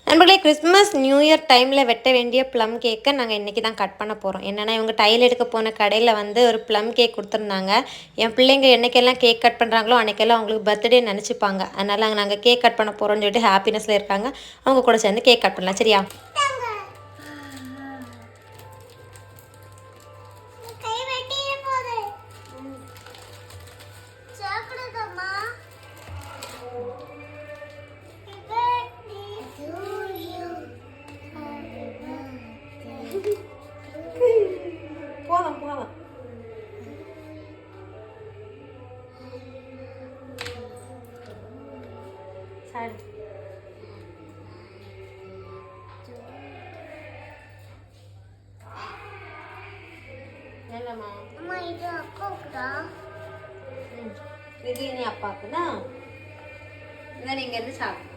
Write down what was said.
நண்பர்களே, Christmas new year டைமில் வெட்ட வேண்டிய ப்ளம் கேக்கை நாங்கள் இன்றைக்கி தான் கட் பண்ண போகிறோம். என்னென்னா, இவங்க டைல் எடுக்க போன கடையில் வந்து ஒரு ப்ளம் கேக் கொடுத்துருந்தாங்க. என் பிள்ளைங்க என்னைக்கெல்லாம் கேக் கட் பண்ணுறாங்களோ அன்றைக்கெல்லாம் அவங்களுக்கு பர்த்டே நினச்சிப்பாங்க. அதனால் நாங்கள் கேக் கட் பண்ண போகிறோம்னு சொல்லிட்டு ஹாப்பினஸில் இருக்காங்க. அவங்க கூட சேர்ந்து கேக் கட் பண்ணலாம். சரியா? போதும் போதும். சரி, என்னம்மா? அம்மா இது அப்பாவுக்குதா. இது நீ அப்பாவுக்குதா. இதை நீங்கள் இருந்து சாப்பிடு.